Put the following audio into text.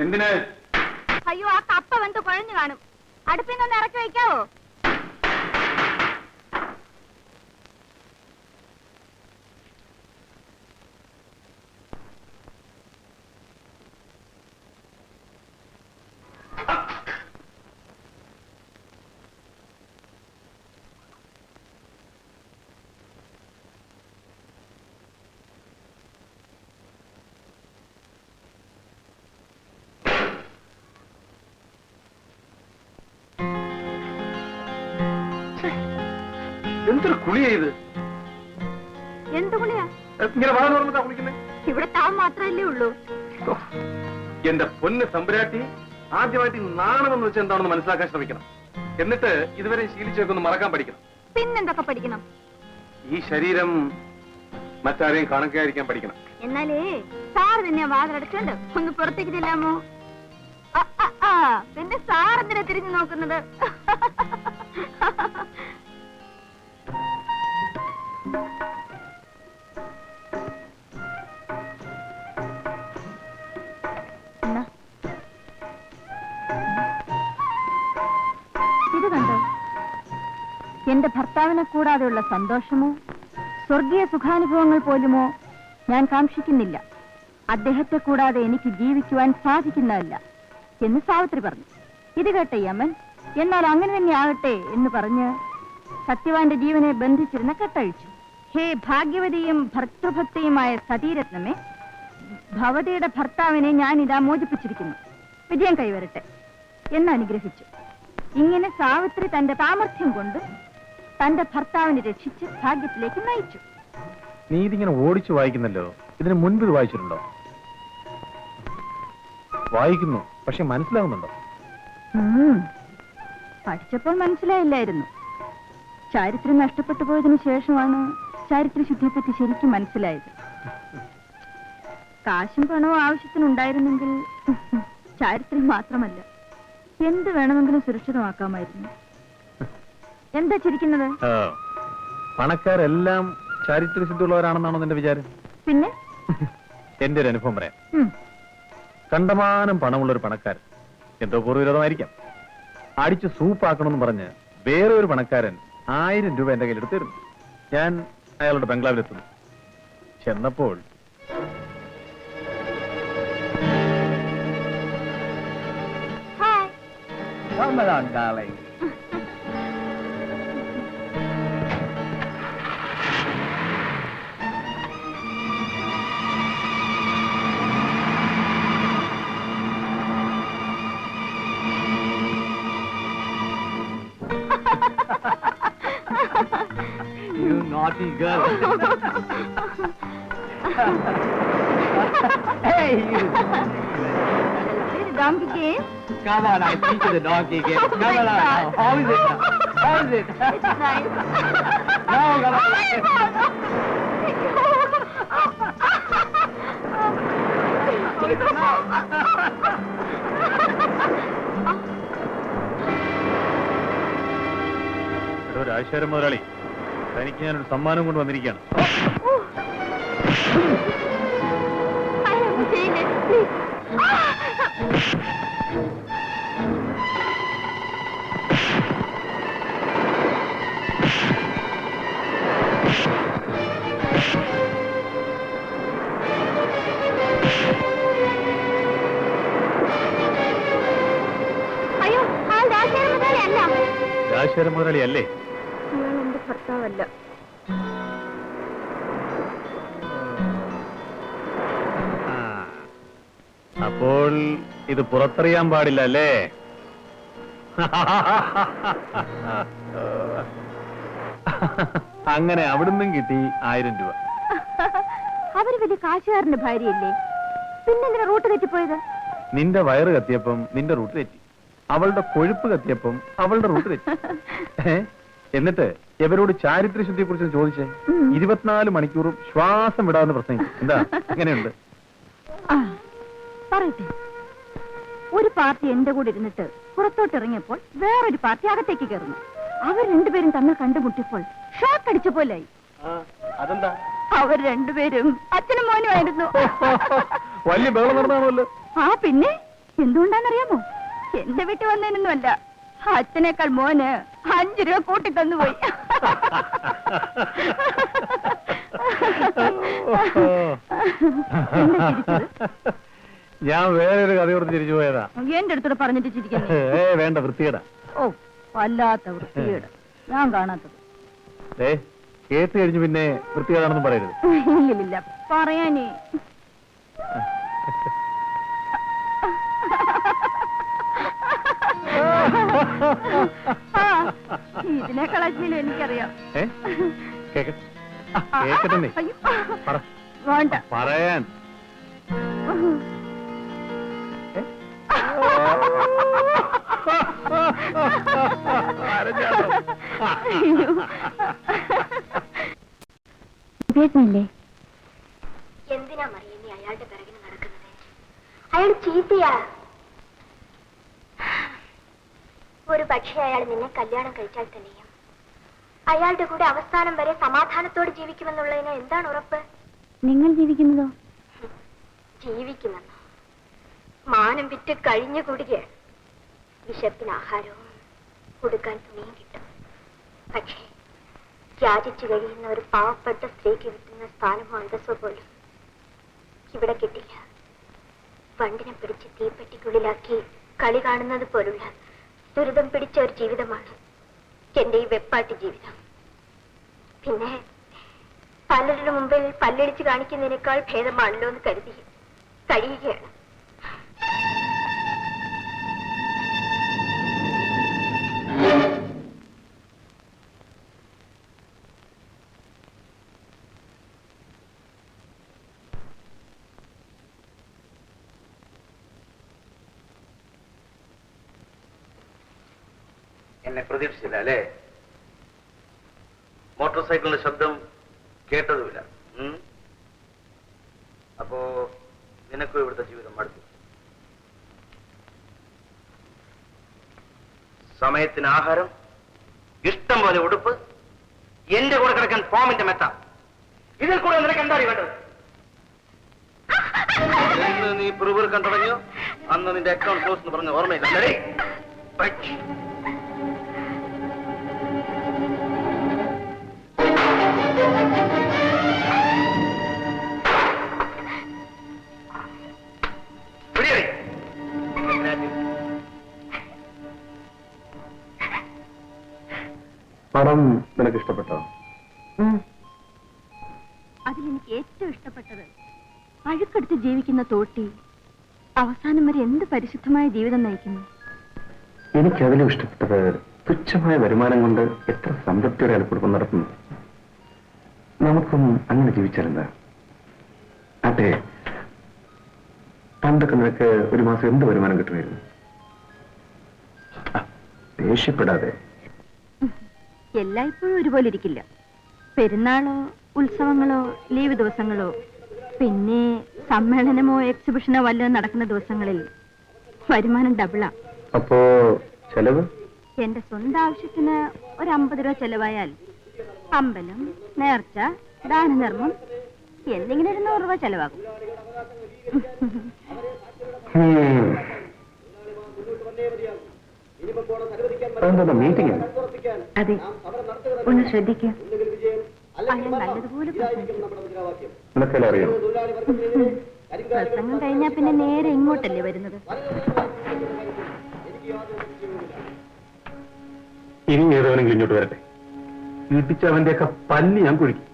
എന്തിനാ? അയ്യോ, ആ കപ്പ വെന്ത് കുഴഞ്ഞു കാണും. അടുപ്പിൽ നിന്ന് ഇറക്കി വയ്ക്കാവോ? എന്തൊരു കുളിയാ ഇത്? എന്ത് കുളിയാ? ഇങ്ങനെ വാ തുറന്നിട്ടാ കുളിക്കുന്നേ? ഇവിടെ താൻ മാത്രമല്ലേ ഉള്ളൂ. എന്റെ പൊന്ന് തമ്പുരാട്ടി, ആദ്യമായിട്ട് നാണമെന്ന് വെച്ചാൽ എന്താണെന്ന് മനസ്സിലാക്കാൻ ശ്രമിക്കണം. എന്നിട്ട് ഇതുവരെ ശീലിച്ചൊക്കെ ഒന്ന് മറക്കാൻ പഠിക്കണം. പിന്നെന്തൊക്കെ പഠിക്കണം? ഈ ശരീരം മറ്റാരെയും കാണാതിരിക്കാൻ പഠിക്കണം. എന്നാലേ സാർ തന്നെ വാതിലടച്ചോണ്ട് ഒന്ന് പുറത്തേക്ക് ചെല്ലാമോ? പിന്നെ സാർ എന്തിനാ തിരിഞ്ഞു നോക്കുന്നത്? ഇത് കണ്ടോ? എന്റെ ഭർത്താവിനെ കൂടാതെയുള്ള സന്തോഷമോ സ്വർഗീയ സുഖാനുഭവങ്ങൾ പോലുമോ ഞാൻ കാക്ഷിക്കുന്നില്ല. അദ്ദേഹത്തെ കൂടാതെ എനിക്ക് ജീവിക്കുവാൻ സാധിക്കുന്നതല്ല എന്ന് സാവിത്രി പറഞ്ഞു. ഇത് കേട്ട യമൻ എന്നാൽ അങ്ങനെ തന്നെ ആകട്ടെ എന്ന് പറഞ്ഞ് സത്യവാന്റെ ജീവനെ ബന്ധിച്ചിരുന്ന കെട്ടഴിച്ചു. ഹേ ഭാഗ്യവതിയും ഭർത്തൃഭക്തിയുമായ സതീരത്നമേ, ഭവതിയുടെ ഭർത്താവിനെ ഞാൻ ഇതാ മോചിപ്പിച്ചിരിക്കുന്നു. വിജയം കൈവരട്ടെ എന്ന് അനുഗ്രഹിച്ചു. ഇങ്ങനെ സാവിത്രി തന്റെ സാമർഥ്യം കൊണ്ട് തന്റെ ഭർത്താവിനെ രക്ഷിച്ച് ഭാഗ്യത്തിലേക്ക് നയിച്ചു. നീ ഇതിങ്ങനെ ഓടിച്ചു വായിക്കുന്നല്ലോ, ഇതിന് മുൻപ് ഇത് വായിച്ചിട്ടുണ്ടോ? വായിക്കുന്നു, പക്ഷെ മനസ്സിലാകുന്നുണ്ടോ? പഠിച്ചപ്പോൾ മനസ്സിലായില്ലായിരുന്നു. ചാരിത്രം നഷ്ടപ്പെട്ടു പോയതിനു ശേഷമാണ് ചാരിത്രശുദ്ധിയെപ്പറ്റി ശരിക്കും മനസ്സിലായത്. കാശും പണവും ആവശ്യത്തിനുണ്ടായിരുന്നെങ്കിൽ ചാരിത്രം മാത്രമല്ല എന്ത് വേണമെങ്കിലും സുരക്ഷിതമാക്കാമായിരുന്നു. എന്താ ചിരിക്കുന്നത്? പണക്കാരെല്ലാം ചാരിത്രശുദ്ധിയുള്ളവരാണെന്നാണോ നിന്റെ വിചാരം? പിന്നെ എന്റെ ഒരു അനുഭവം പറയാം. കണ്ടമാനം പണമുള്ളൊരു പണക്കാരൻ, എന്തോ പൂർവ്വവിരോധമായിരിക്കാം, അടിച്ച് സൂപ്പാക്കണമെന്ന് പറഞ്ഞ് വേറെ ഒരു പണക്കാരൻ 1000 രൂപ എന്റെ കയ്യിലെടുത്തിരുന്നു. ഞാൻ അയാളുടെ ബംഗ്ലാവിലെത്തുന്നു. ചെന്നപ്പോൾ You naughty girl. Hey, you. donkey game? Come on, I'll teach you the donkey game. Come on now. How is it now? How is it? It's nice. Now, come on. Rajasekharan മുതലാളി, തനിക്ക് ഞാനൊരു സമ്മാനം കൊണ്ട് വന്നിരിക്കുകയാണ്. രാജശേഖരൻ മുതലാളി അല്ലേ? ഞാൻ എന്റെ ഭർത്താവല്ല. അപ്പോൾ ഇത് പുറത്തറിയാൻ പാടില്ല അല്ലേ? അങ്ങനെ അവിടുന്നും കിട്ടി 1000 രൂപ. അവര് വലിയ കാശുകാരന്റെ ഭാര്യയല്ലേ, പിന്നെന്തിനാ റൂട്ട് തെറ്റിപ്പോയത്? നിന്റെ വയറ് കത്തിയപ്പം നിന്റെ റൂട്ട് തെറ്റി, അവളുടെ കൊഴുപ്പ് കത്തിയപ്പം അവളുടെ റൂട്ട് തെറ്റി. എന്നിട്ട് ഇവരോട് ചാരിത്രശുദ്ധിയെ കുറിച്ച് ചോദിച്ചേ, 24 മണിക്കൂറും ശ്വാസം വിടാതെ പ്രസംഗിക്കും. എന്താ എങ്ങനെയുണ്ട്? പറയട്ടെ, ഒരു പാർട്ടി എന്റെ കൂടെ ഇരുന്നിട്ട് പുറത്തോട്ട് ഇറങ്ങിയപ്പോൾ വേറൊരു പാർട്ടി അകത്തേക്ക് കയറുന്നു. അവർ രണ്ടുപേരും തമ്മിൽ കണ്ടുമുട്ടിയപ്പോൾ ഷോക്ക് അടിച്ച പോലായി. അതെന്താ? അവർ രണ്ടുപേരും അച്ഛനും മോനുമായിരുന്നു. വലിയ ബഹളം നടന്നാണല്ലോ. പിന്നെ എന്തുകൊണ്ടാണെന്നറിയാമോ? എന്റെ വീട്ടിൽ വന്നതിനൊന്നുമല്ല, അച്ഛനേക്കാൾ മോന് 5 രൂപ കൂട്ടി തന്നുപോയി. ഞാൻ വേറൊരു കഥ കൊടുത്ത് തിരിച്ചു പോയതാ. എന്റെ അടുത്തോട് പറഞ്ഞിട്ട് ചിരിക്കുന്നു. വേണ്ട, വൃത്തികേടാ. ഓ, വല്ലാത്ത വൃത്തികേട്. ഞാൻ കാണാത്തത്. കേട്ട് കഴിഞ്ഞു പിന്നെ വൃത്തികേടാണെന്നും പറയരുത്. ഇല്ലില്ല, പറയാനേ. ഇതിനേക്കാൾ അശ്ലീലം എനിക്കറിയാം. കേക്കട്ടെ, വേണ്ട പറയാൻ. എന്തിനാ മറിയ നീ അയാളുടെ പിറകിന് നടക്കുന്നത്? അയാൾ ചീത്തയാ. ഒരു പക്ഷേ അയാൾ നിന്നെ കല്യാണം കഴിച്ചാൽ തന്നെയും അയാളുടെ കൂടെ അവസാനം വരെ സമാധാനത്തോടെ ജീവിക്കുമെന്നുള്ളതിന് എന്താണ് ഉറപ്പ്? നിങ്ങൾ ജീവിക്കുന്നതോ? ജീവിക്കുമെന്നോ? മാനം വിറ്റ് കഴിഞ്ഞുകൂടുകയാണ്. വിശപ്പിന് ആഹാരവും കൊടുക്കാൻ തുണിയും കിട്ടും. പക്ഷേ യാചിച്ചു കഴിയുന്ന ഒരു പാവപ്പെട്ട സ്ത്രീക്ക് കിട്ടുന്ന സ്ഥാനമോ അന്തസ്സോ പോലും ഇവിടെ കിട്ടില്ല. വണ്ടിനെ പിടിച്ച് തീപ്പെട്ടിക്കുള്ളിലാക്കി കളി കാണുന്നത് പോലുള്ള ദുരിതം പിടിച്ച ഒരു ജീവിതമാണ് എന്റെ ഈ വെപ്പാട്ടി ജീവിതം. പിന്നെ പലരുടെ മുമ്പിൽ പല്ലടിച്ച് കാണിക്കുന്നതിനേക്കാൾ ഭേദമാണല്ലോ എന്ന് കരുതി കഴിയുകയാണ്. എന്നെ പ്രതീക്ഷിച്ചില്ല അല്ലേ? മോട്ടോർ സൈക്കിളിന്റെ ശബ്ദം കേട്ടതുമില്ല. അപ്പോ നിനക്കും ഇവിടുത്തെ ജീവിതം മടുത്തു. സമയത്തിന് ആഹാരം, ഇഷ്ടം പോലെ ഉടുപ്പ്, എന്റെ കൂടെ കിടക്കാൻ ഫോമിന്റെ മെത്ത, ഇതിൽ കൂടെ നിനക്ക് എന്താ വേണ്ടത്? എന്ന് നീ പിറുപിറുക്കാൻ തുടങ്ങിയോ അന്ന് നിന്റെ അക്കൗണ്ട് ക്ലോസ് എന്ന് പറഞ്ഞ ഓർമ്മയില്ലേ? പടം നിനക്ക് ഇഷ്ടപ്പെട്ടോ? അതിലെനിക്ക് ഏറ്റവും ഇഷ്ടപ്പെട്ടത് അഴുക്കെടുത്ത് ജീവിക്കുന്ന തോട്ടി അവസാനം വരെ എന്ത് പരിശുദ്ധമായ ജീവിതം നയിക്കുന്നു. എനിക്കതിലും ഇഷ്ടപ്പെട്ടത് തുച്ഛമായ വരുമാനം കൊണ്ട് എത്ര സംതൃപ്തിയോടെ അയാൾ കുടുംബം നടത്തുന്നു. നമുക്കും അങ്ങനെ ജീവിച്ചാലെന്താ? അതെ, പണ്ടൊക്കെ നിനക്ക് ഒരു മാസം എന്ത് വരുമാനം കിട്ടുമായിരുന്നു? ദേഷ്യപ്പെടാതെ. എല്ലായ്പ്പോഴും ഒരുപോലെ ഇരിക്കില്ല. പെരുന്നാളോ ഉത്സവങ്ങളോ ലീവ് ദിവസങ്ങളോ പിന്നെ സമ്മേളനമോ എക്സിബിഷനോ വല്ലതും നടക്കുന്ന ദിവസങ്ങളിൽ വരുമാനം ഡബിളാ. അപ്പോ ചെലവ്? എന്റെ സ്വന്തം ആവശ്യത്തിന് ഒരു 50 രൂപ ചെലവായാൽ അമ്പലം, നേർച്ച, ദാനധർമ്മം എന്നിങ്ങനെ ഒരു 100 രൂപ ചെലവാകും. മീറ്റിംഗ്? അതെ, ഒന്ന് ശ്രദ്ധിക്കുക. അയാൾ നല്ലതുപോലെ നിനക്കെല്ലാം അറിയാം. പ്രസംഗം കഴിഞ്ഞാൽ പിന്നെ നേരെ ഇങ്ങോട്ടല്ലേ വരുന്നത്. ഇനി ഏതവനെങ്കിലും ഇങ്ങോട്ട് വരട്ടെ, ഇടിച്ചവന്റെയൊക്കെ പല്ലി ഞാൻ കുഴിക്കും.